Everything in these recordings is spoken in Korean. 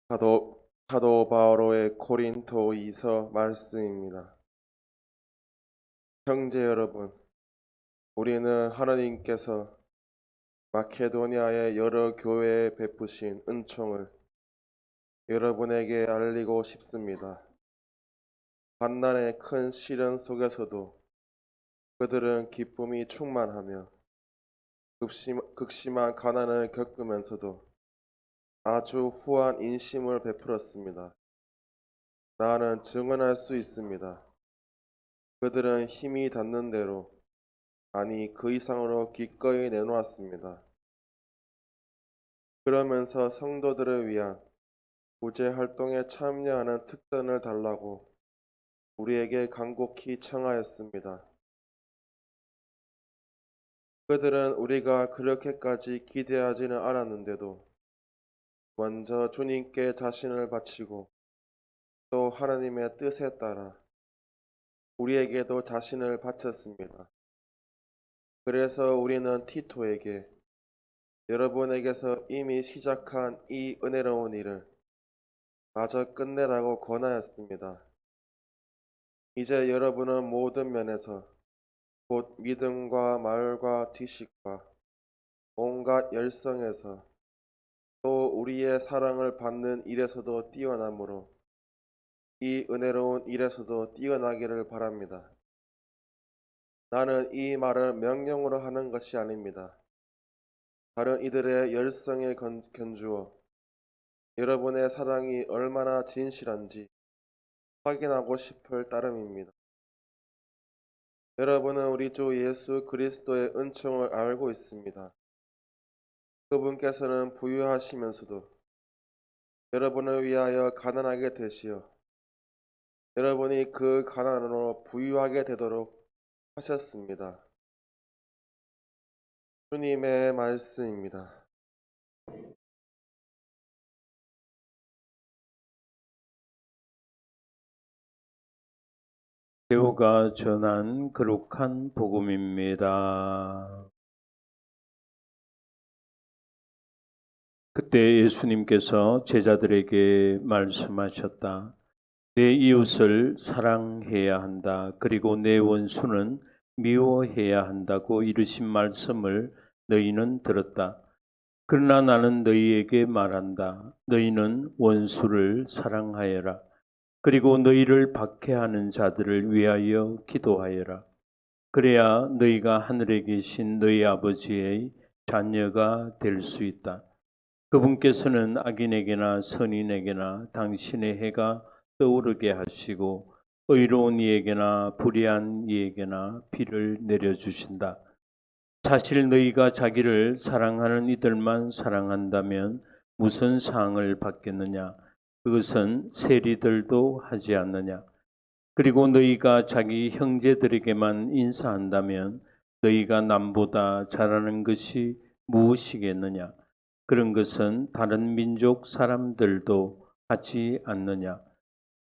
사도 바오로의 고린토이서 말씀입니다. 형제 여러분, 우리는 하나님께서 마케도니아의 여러 교회에 베푸신 은총을 여러분에게 알리고 싶습니다. 환난의 큰 시련 속에서도 그들은 기쁨이 충만하며 극심한 가난을 겪으면서도 아주 후한 인심을 베풀었습니다. 나는 증언할 수 있습니다. 그들은 힘이 닿는 대로, 아니 그 이상으로 기꺼이 내놓았습니다. 그러면서 성도들을 위한 구제 활동에 참여하는 특권을 달라고 우리에게 간곡히 청하였습니다. 그들은 우리가 그렇게까지 기대하지는 않았는데도 먼저 주님께 자신을 바치고 또 하나님의 뜻에 따라 우리에게도 자신을 바쳤습니다. 그래서 우리는 티토에게 여러분에게서 이미 시작한 이 은혜로운 일을 마저 끝내라고 권하였습니다. 이제 여러분은 모든 면에서 곧 믿음과 말과 지식과 온갖 열성에서 또 우리의 사랑을 받는 일에서도 뛰어나므로 이 은혜로운 일에서도 뛰어나기를 바랍니다. 나는 이 말을 명령으로 하는 것이 아닙니다. 다른 이들의 열성에 견주어 여러분의 사랑이 얼마나 진실한지 확인하고 싶을 따름입니다. 여러분은 우리 주 예수 그리스도의 은총을 알고 있습니다. 그분께서는 부유하시면서도 여러분을 위하여 가난하게 되시어 여러분이 그 가난으로 부유하게 되도록 하셨습니다. 주님의 말씀입니다. 배우가 전한 거룩한 복음입니다. 그때 예수님께서 제자들에게 말씀하셨다. 내 이웃을 사랑해야 한다. 그리고 내 원수는 미워해야 한다고 이르신 말씀을 너희는 들었다. 그러나 나는 너희에게 말한다. 너희는 원수를 사랑하여라. 그리고 너희를 박해하는 자들을 위하여 기도하여라. 그래야 너희가 하늘에 계신 너희 아버지의 자녀가 될 수 있다. 그분께서는 악인에게나 선인에게나 당신의 해가 떠오르게 하시고 의로운 이에게나 불의한 이에게나 비를 내려주신다. 사실 너희가 자기를 사랑하는 이들만 사랑한다면 무슨 상을 받겠느냐? 그것은 세리들도 하지 않느냐? 그리고 너희가 자기 형제들에게만 인사한다면 너희가 남보다 잘하는 것이 무엇이겠느냐? 그런 것은 다른 민족 사람들도 하지 않느냐?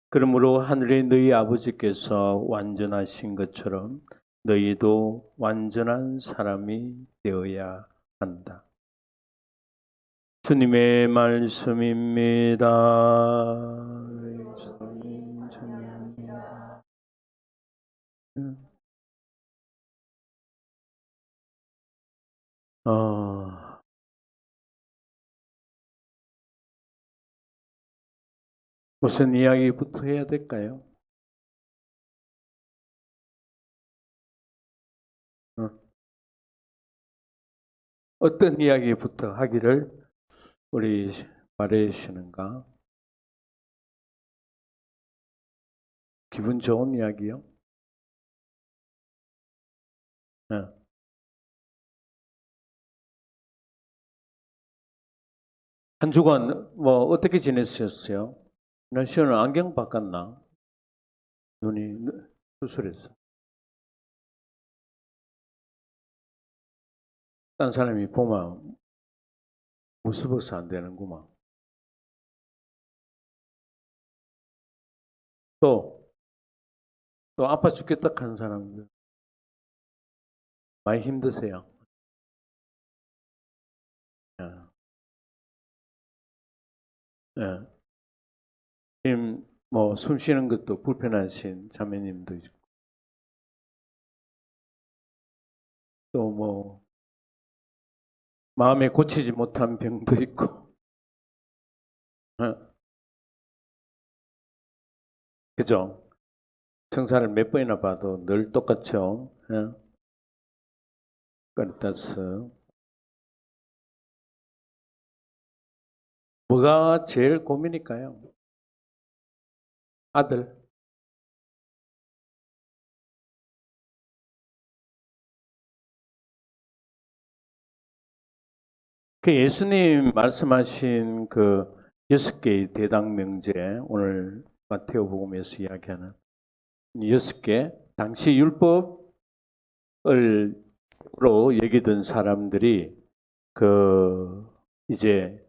그러므로 하늘의 너희 아버지께서 완전하신 것처럼 너희도 완전한 사람이 되어야 한다. 주님의 말씀입니다. 어, 무슨 이야기부터 해야 될까요? 어떤 이야기부터 하기를 우리 바라시는가? 기분 좋은 이야기요? 네. 한 주간 뭐 어떻게 지냈었어요? 날씨는 안경 바꿨나? 눈이 수술했어. 딴 사람이 보면 무서워서 안 되는구만. 또, 또 아파 죽겠다 하는 사람들 많이 힘드세요. 예. 예. 지금 뭐 숨 쉬는 것도 불편하신 자매님도 있고, 또 뭐 마음에 고치지 못한 병도 있고, 어? 그죠? 성사를 몇 번이나 봐도 늘 똑같죠. 까르타스. 뭐가 제일 고민일까요? 아들. 그 예수님 말씀하신 그 6개의 대당 명제, 오늘 마태오복음에서 이야기하는 6개, 당시 율법으로 여기던 사람들이 그 이제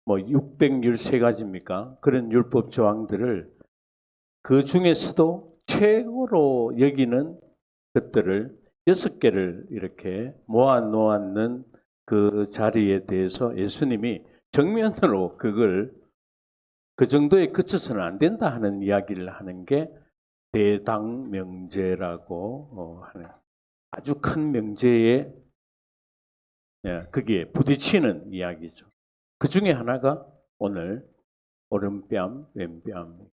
뭐 613가지입니까? 그런 율법 조항들을 그 중에서도 최고로 여기는 것들을 6개를 이렇게 모아 놓았는 그 자리에 대해서 예수님이 정면으로 그걸 그 정도에 그쳐서는 안 된다 하는 이야기를 하는 게 대당명제라고 하는 아주 큰 명제에 거기에 부딪히는 이야기죠. 그 중에 하나가 오늘 오른뺨, 왼뺨.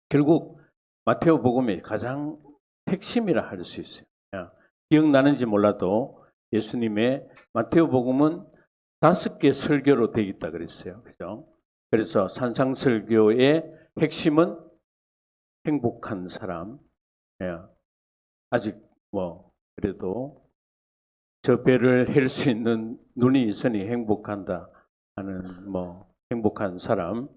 결국 마테오 복음의 가장 핵심이라 할 수 있어요. 기억나는지 몰라도 예수님의 마테오 복음은 5개 설교로 되어 있다 그랬어요. 그죠? 그래서 산상설교의 핵심은 행복한 사람. 아직 뭐 그래도 저 배를 헬 수 있는 눈이 있으니 행복한다 하는 뭐 행복한 사람.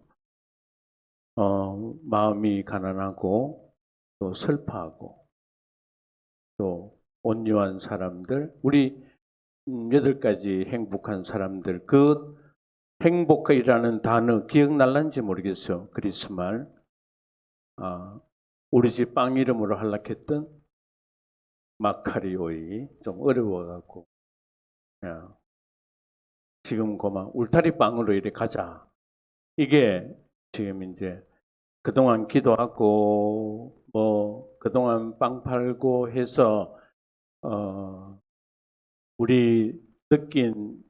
마음이 가난하고 또 슬퍼하고 또 온유한 사람들, 우리 8가지 행복한 사람들, 그 행복이라는 단어 기억날란지 모르겠어요. 그리스 말. 우리 집 빵 이름으로 할락했던 마카리오이 좀 어려워갖고 지금 그만 울타리 빵으로 이렇게 가자. 이게 지금 이제 그동안 기도하고 뭐 그동안 빵 팔고 해서 우리 느낀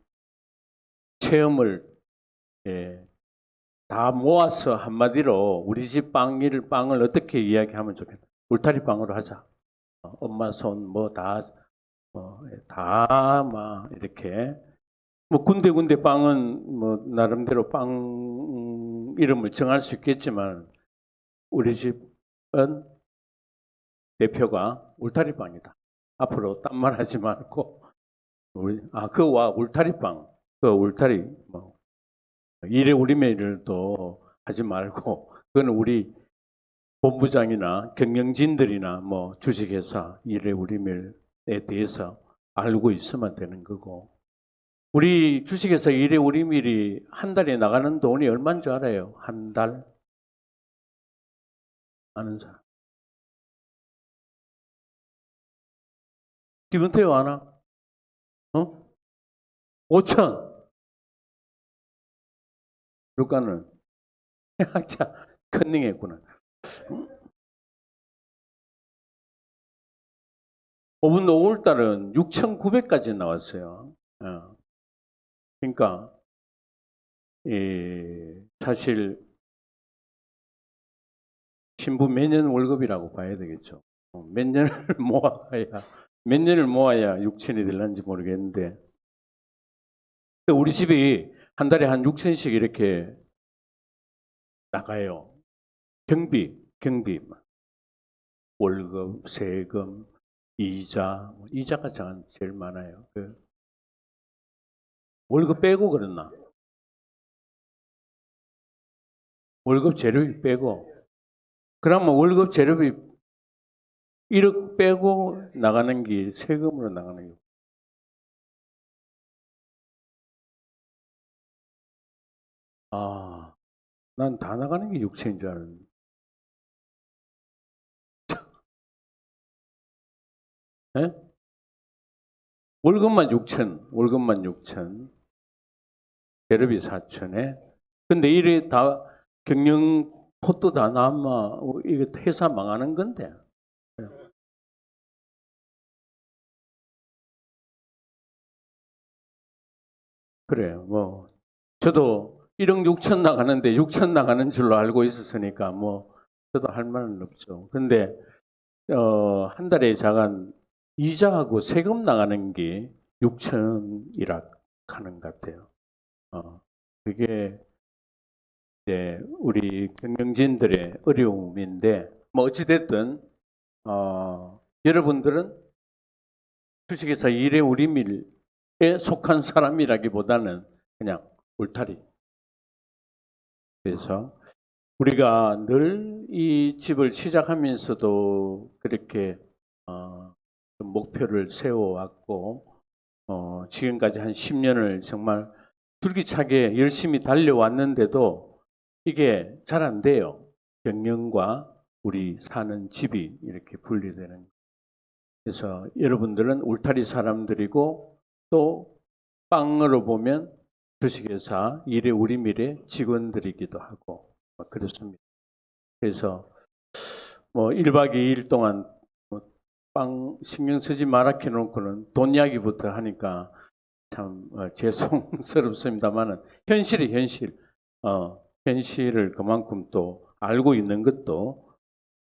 체험을 다 모아서 한마디로 우리 집 빵을 어떻게 이야기하면 좋겠나? 울타리 빵으로 하자. 엄마 손 뭐 다 막 이렇게 뭐 군데군데 빵은 뭐 나름대로 빵 이름을 정할 수 있겠지만 우리 집은 대표가 울타리빵이다. 앞으로 딴 말 하지 말고 그와 울타리빵, 그 울타리 뭐 일에 우리매일도 하지 말고 그건 우리 본부장이나 경영진들이나 뭐 주식회사 일에 우리밀에 대해서 알고 있으면 되는 거고 우리 주식회사 일에 우리밀이 한 달에 나가는 돈이 얼마인 줄 알아요? 한 달? 아는 사람? 기분태요 하나? 5천. 루카는 학자 컨닝했구나. 5월달은 6,900까지 나왔어요. 그러니까 사실 신부 매년 월급이라고 봐야 되겠죠. 몇 년을 모아야 6천이 될는지 모르겠는데 우리 집이 한 달에 한 6천씩 이렇게 나가요. 경비, 월급, 세금, 이자가 제일 많아요. 월급 빼고 그랬나? 월급 재료비 빼고. 그러면 월급 재료비 1억 빼고 나가는 게 세금으로 나가는 게. 난 다 나가는 게 6천인 줄 알았는데. 네? 월급만 6천. 재료비 4천에. 근데 이래 다 경영 포도 다 남아 이거 회사 망하는 건데. 그래요. 뭐 저도 1억 6천 나가는데 6천 나가는 줄로 알고 있었으니까 뭐 저도 할 말은 없죠. 근데 한 달에 자간 이자하고 세금 나가는 게 6천이라 하는 것 같아요. 그게 이제 우리 경영진들의 어려움인데 뭐 어찌됐든 여러분들은 주식회사 일의 우리밀에 속한 사람이라기보다는 그냥 울타리. 그래서 우리가 늘 이 집을 시작하면서도 그렇게 목표를 세워왔고 지금까지 한 10년을 정말 줄기차게 열심히 달려왔는데도 이게 잘 안 돼요. 경영과 우리 사는 집이 이렇게 분리되는. 그래서 여러분들은 울타리 사람들이고 또 빵으로 보면 주식회사 일의 우리밀의 직원들이기도 하고 그렇습니다. 그래서 뭐 1박 2일 동안 빵 신경 쓰지 마라 해놓고는 돈 이야기부터 하니까 참 죄송스럽습니다만은 현실이 현실. 현실을 그만큼 또 알고 있는 것도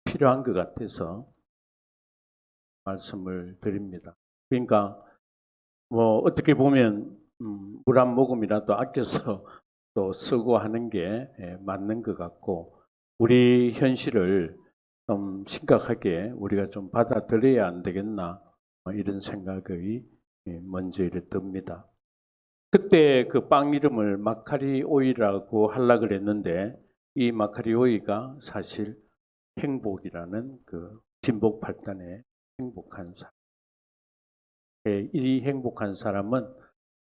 필요한 것 같아서 말씀을 드립니다. 그러니까 뭐 어떻게 보면 물 한 모금이라도 아껴서 또 쓰고 하는 게 맞는 것 같고 우리 현실을 좀 심각하게 우리가 좀 받아들여야 안 되겠나 이런 생각이 먼저 이래 듭니다. 그때 그 빵 이름을 마카리 오이라고 하려고 그랬는데 이 마카리 오이가 사실 행복이라는 그 진복 팔단의 행복한 사람. 이 행복한 사람은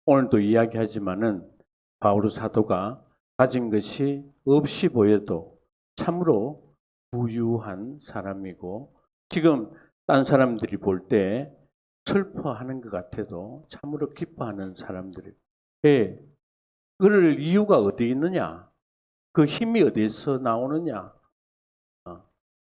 오늘도 이야기하지만은 바오로 사도가 가진 것이 없이 보여도 참으로 부유한 사람이고 지금 딴 사람들이 볼 때 슬퍼하는 것 같아도 참으로 기뻐하는 사람들이고 그럴 이유가 어디 있느냐? 그 힘이 어디서 나오느냐?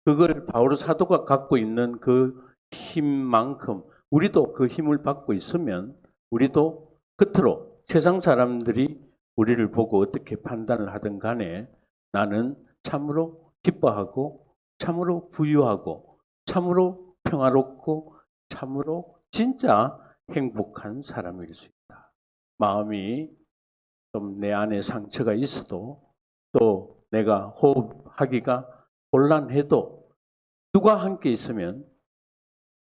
그걸 바오로 사도가 갖고 있는 그 힘만큼 우리도 그 힘을 받고 있으면 우리도 끝으로 세상 사람들이 우리를 보고 어떻게 판단을 하든 간에 나는 참으로 기뻐하고 참으로 부유하고 참으로 평화롭고 참으로 진짜 행복한 사람일 수 있다. 마음이 좀 내 안에 상처가 있어도 또 내가 호흡하기가 곤란해도 누가 함께 있으면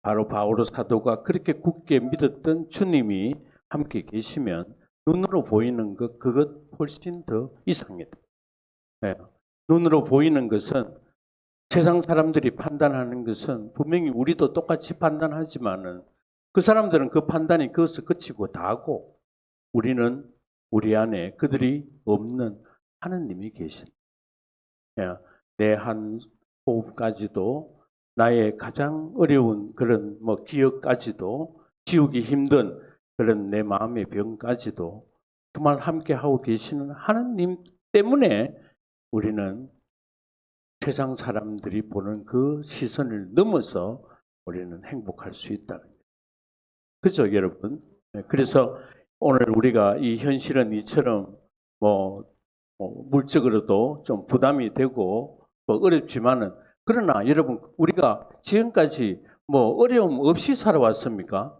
바로 바오로 사도가 그렇게 굳게 믿었던 주님이 함께 계시면 눈으로 보이는 것 그것 훨씬 더 이상이다. 네. 눈으로 보이는 것은 세상 사람들이 판단하는 것은 분명히 우리도 똑같이 판단하지만은 그 사람들은 그 판단이 그것을 그치고 다하고 우리는 우리 안에 그들이 없는 하느님이 계신다. 내 한 호흡까지도 나의 가장 어려운 그런 뭐 기억까지도 지우기 힘든 그런 내 마음의 병까지도 정말 함께 하고 계시는 하느님 때문에 우리는 세상 사람들이 보는 그 시선을 넘어서 우리는 행복할 수 있다는 거예요. 그죠, 여러분? 그래서 오늘 우리가 이 현실은 이처럼 물적으로도 좀 부담이 되고 어렵지만은 그러나 여러분 우리가 지금까지 어려움 없이 살아왔습니까?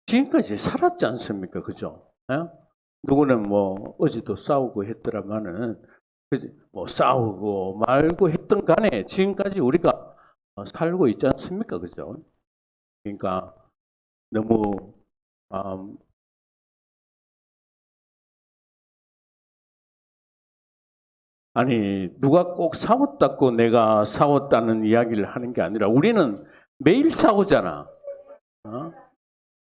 지금까지 살았지 않습니까? 그죠? 누구는 어제도 싸우고 했더라마는 싸우고 말고 했던 간에 지금까지 우리가 살고 있지 않습니까? 그죠? 그러니까 너무 아니 누가 꼭 싸웠다고 내가 싸웠다는 이야기를 하는 게 아니라 우리는 매일 싸우잖아.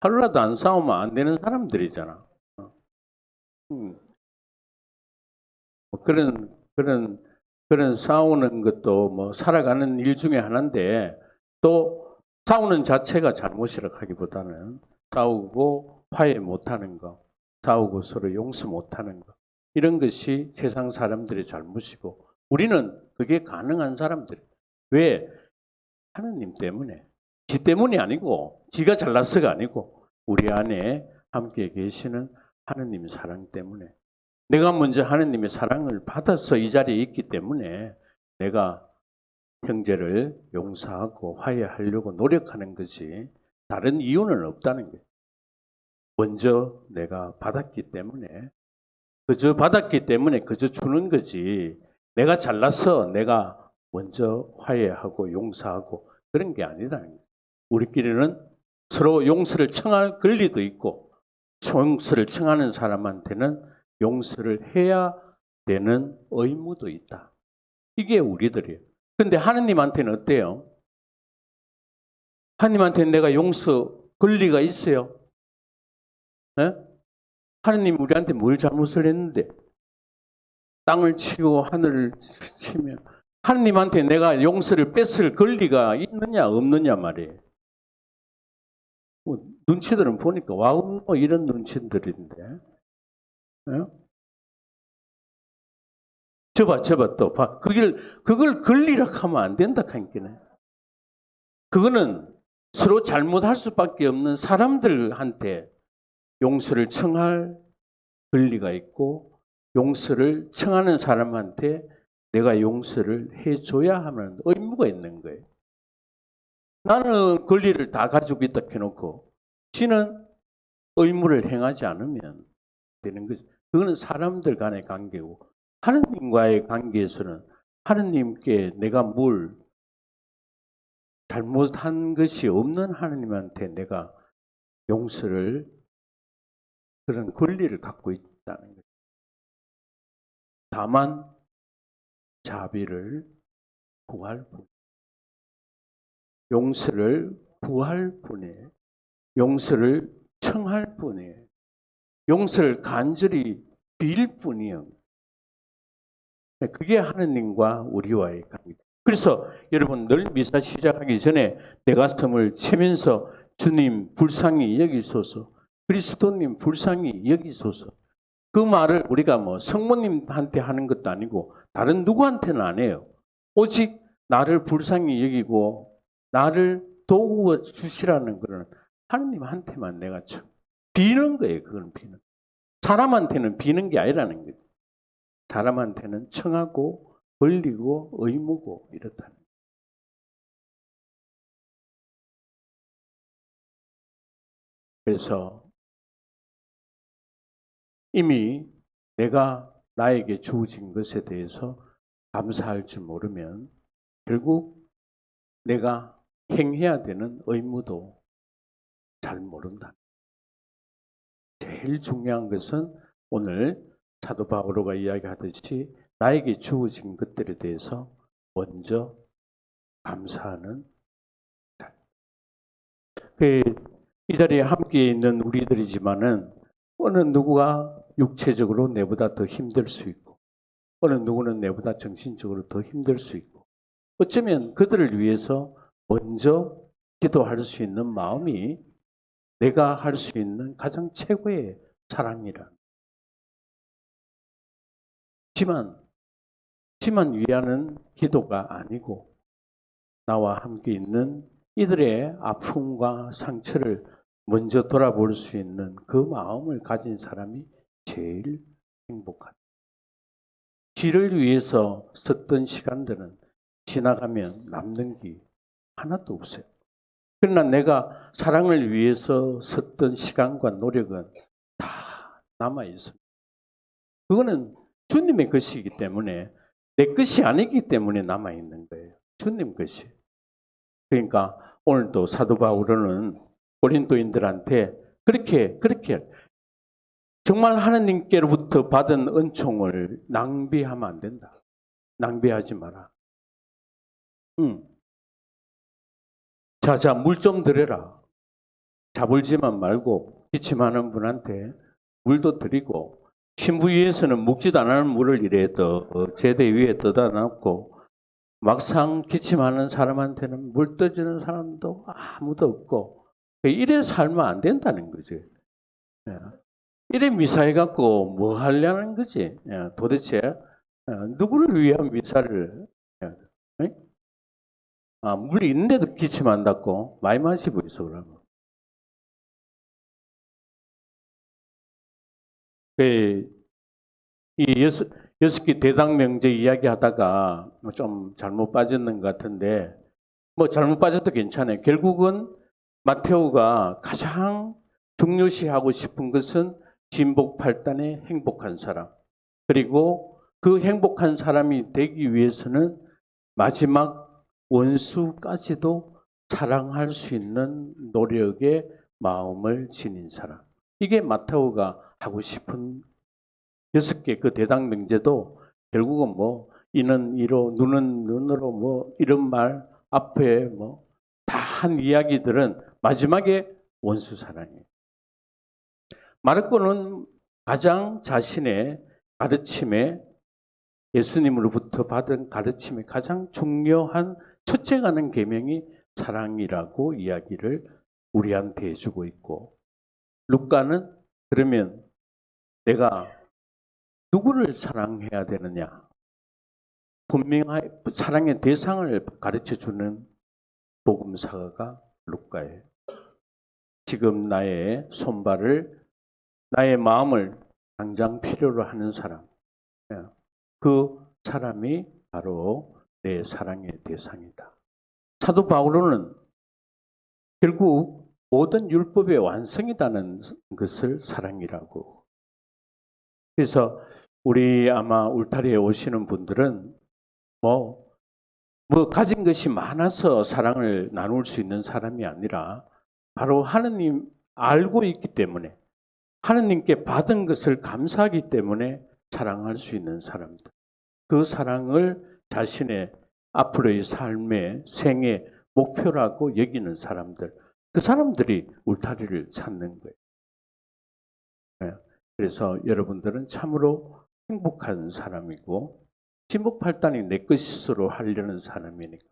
하루라도 안 싸우면 안 되는 사람들이잖아. 그런 싸우는 것도 살아가는 일 중에 하나인데 또 싸우는 자체가 잘못이라 하기보다는 싸우고 화해 못하는 거, 싸우고 서로 용서 못하는 거 이런 것이 세상 사람들의 잘못이고 우리는 그게 가능한 사람들. 왜? 하느님 때문에. 지 때문이 아니고, 지가 잘났어가 아니고, 우리 안에 함께 계시는 하느님 사랑 때문에. 내가 먼저 하느님의 사랑을 받아서 이 자리에 있기 때문에 내가 형제를 용서하고 화해하려고 노력하는 것이 다른 이유는 없다는 거예요. 먼저 내가 받았기 때문에, 그저 받았기 때문에 그저 주는 거지, 내가 잘나서 내가 먼저 화해하고 용서하고 그런 게 아니라는 거예요. 우리끼리는 서로 용서를 청할 권리도 있고, 용서를 청하는 사람한테는 용서를 해야 되는 의무도 있다. 이게 우리들이에요. 근데 하느님한테는 어때요? 하느님한테는 내가 용서 권리가 있어요. 네? 하느님 우리한테 뭘 잘못을 했는데, 땅을 치고 하늘을 치면 하느님한테 내가 용서를 뺏을 권리가 있느냐 없느냐 말이에요. 눈치들은 보니까 와우 이런 눈치들인데, 네? 저봐 또 봐. 그걸 권리라 하면 안 된다 하니까네. 그거는 서로 잘못할 수밖에 없는 사람들한테 용서를 청할 권리가 있고, 용서를 청하는 사람한테 내가 용서를 해줘야 하는 의무가 있는 거예요. 나는 권리를 다 가지고 있다 해놓고 지는 의무를 행하지 않으면 되는 거죠. 그거는 사람들 간의 관계고, 하느님과의 관계에서는 하느님께 내가 뭘 잘못한 것이 없는 하느님한테 내가 용서를, 그런 권리를 갖고 있다는 거죠. 다만 자비를 구할 뿐, 용서를 구할 뿐이에요. 용서를 청할 뿐이에요. 용서를 간절히 빌 뿐이에요. 그게 하느님과 우리와의 관계. 그래서 여러분 늘 미사 시작하기 전에 내 가슴을 치면서 주님 불쌍히 여기소서, 그리스도님 불쌍히 여기소서, 그 말을 우리가 뭐 성모님한테 하는 것도 아니고 다른 누구한테는 안 해요. 오직 나를 불쌍히 여기고 나를 도우 주시라는 것은 하느님한테만 내가 비는 거예요. 그건 비는. 사람한테는 비는 게 아니라는 거죠. 사람한테는 청하고 권리고 의무고 이렇다는 거예요. 그래서 이미 내가 나에게 주어진 것에 대해서 감사할 줄 모르면 결국 내가 행해야 되는 의무도 잘 모른다. 제일 중요한 것은 오늘 사도 바오로가 이야기하듯이 나에게 주어진 것들에 대해서 먼저 감사하는 자. 이 자리에 함께 있는 우리들이지만은 어느 누구가 육체적으로 내보다 더 힘들 수 있고, 어느 누구는 내보다 정신적으로 더 힘들 수 있고, 어쩌면 그들을 위해서 먼저 기도할 수 있는 마음이 내가 할 수 있는 가장 최고의 사랑이라. 지만 위하는 기도가 아니고 나와 함께 있는 이들의 아픔과 상처를 먼저 돌아볼 수 있는 그 마음을 가진 사람이 제일 행복하다. 지를 위해서 썼던 시간들은 지나가면 남는 게 하나도 없어요. 그러나 내가 사랑을 위해서 썼던 시간과 노력은 다 남아있습니다. 그거는 주님의 것이기 때문에, 내 것이 아니기 때문에 남아있는 거예요. 주님 것이. 그러니까 오늘도 사도 바울은 고린도인들한테 그렇게 정말 하나님께로부터 받은 은총을 낭비하면 안 된다. 낭비하지 마라. 자, 물 좀 드려라. 자불지만 말고 기침하는 분한테 물도 드리고, 신부 위에서는 묵지도 않은 물을 이래 제대 위에 떠다 놨고, 막상 기침하는 사람한테는 물 떠주는 사람도 아무도 없고, 이래 살면 안 된다는 거지. 이래 미사해 갖고 뭐 하려는 거지. 도대체 누구를 위한 미사를 해야 돼? 물이 있는데도 기침 안 닿고 많이 마시고 있어 그러면. 이 여섯 개 대당 명제 이야기하다가 좀 잘못 빠졌는 것 같은데 뭐 잘못 빠져도 괜찮아요. 결국은 마테오가 가장 중요시하고 싶은 것은 진복 8단의 행복한 사람. 그리고 그 행복한 사람이 되기 위해서는 마지막 원수까지도 사랑할 수 있는 노력의 마음을 지닌 사람. 이게 마테오가 하고 싶은 6개 그 대당 명제도 결국은 뭐 이는 이로 눈은 눈으로 뭐 이런 말 앞에 뭐 다 한 이야기들은 마지막에 원수 사랑이에요. 마르코는 가장 자신의 가르침에 예수님으로부터 받은 가르침의 가장 중요한 첫째 가는 계명이 사랑이라고 이야기를 우리한테 해주고 있고, 루카는 그러면 내가 누구를 사랑해야 되느냐? 분명히 사랑의 대상을 가르쳐주는 복음사가 루카예요. 지금 나의 손발을, 나의 마음을 당장 필요로 하는 사람, 그 사람이 바로 내 사랑의 대상이다. 사도 바울은 결국 모든 율법의 완성이라는 것을 사랑이라고. 그래서 우리 아마 울타리에 오시는 분들은 뭐 가진 것이 많아서 사랑을 나눌 수 있는 사람이 아니라 바로 하느님 알고 있기 때문에, 하느님께 받은 것을 감사하기 때문에 사랑할 수 있는 사람들. 그 사랑을 자신의 앞으로의 삶의 생의 목표라고 여기는 사람들. 그 사람들이 울타리를 찾는 거예요. 그래서 여러분들은 참으로 행복한 사람이고, 진복8단이 내 것으로 하려는 사람이니까.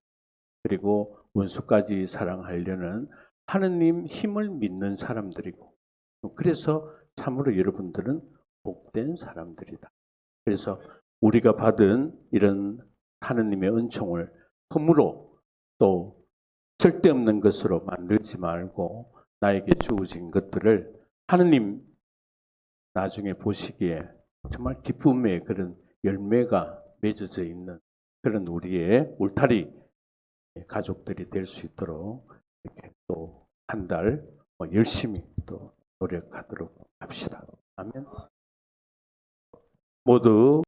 그리고 원수까지 사랑하려는 하느님 힘을 믿는 사람들이고, 그래서 참으로 여러분들은 복된 사람들이다. 그래서 우리가 받은 이런 하느님의 은총을 흠으로 또 쓸데없는 것으로 만들지 말고 나에게 주어진 것들을 하느님 나중에 보시기에 정말 기쁨의 그런 열매가 맺어져 있는 그런 우리의 울타리 가족들이 될 수 있도록 이렇게 또 한 달 열심히 또 노력하도록 합시다. 아멘. 모두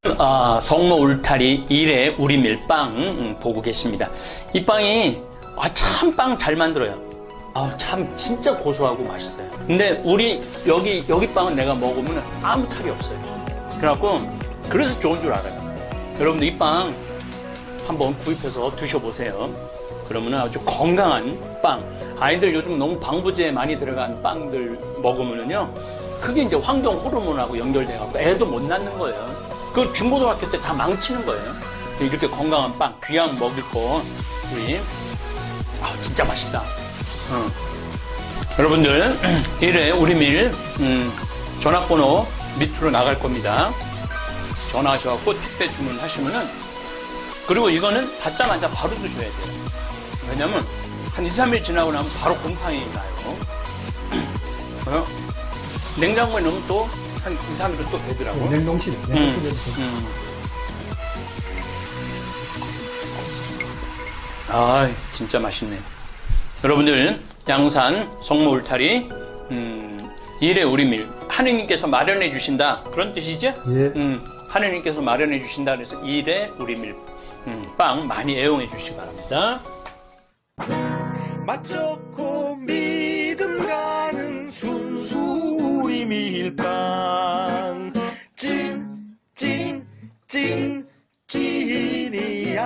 성모 울타리 1회 우리 밀빵 보고 계십니다. 이 빵이 참 빵 잘 만들어요. 참 진짜 고소하고 맛있어요. 근데 우리 여기 빵은 내가 먹으면 아무 탈이 없어요. 그래갖고 그래서 좋은 줄 알아요. 여러분들 이 빵 한번 구입해서 드셔보세요. 그러면 아주 건강한 빵. 아이들 요즘 너무 방부제 많이 들어간 빵들 먹으면요, 그게 이제 황동 호르몬하고 연결돼갖고 애도 못 낳는 거예요. 그 중고등학교 때 다 망치는 거예요. 이렇게 건강한 빵, 귀한 먹을 거, 우리, 진짜 맛있다. 여러분들, 1회 우리 밀, 전화번호 밑으로 나갈 겁니다. 전화하셔갖고 택배 주문하시면은, 그리고 이거는 받자마자 바로 드셔야 돼요. 왜냐면, 한 2, 3일 지나고 나면 바로 곰팡이 나요. 냉장고에 넣으면 또 한 2, 3일은 또 되더라고. 냉동실에. 진짜 맛있네. 여러분들, 양산 성모 울타리 1회 우리 밀 하느님께서 마련해 주신다, 그런 뜻이죠? 예. 하느님께서 마련해 주신다 그래서 1회 우리 밀 빵 많이 애용해 주시기 바랍니다. 맛 좋고 믿음 가는 순수 우리 밀빵 찐이야.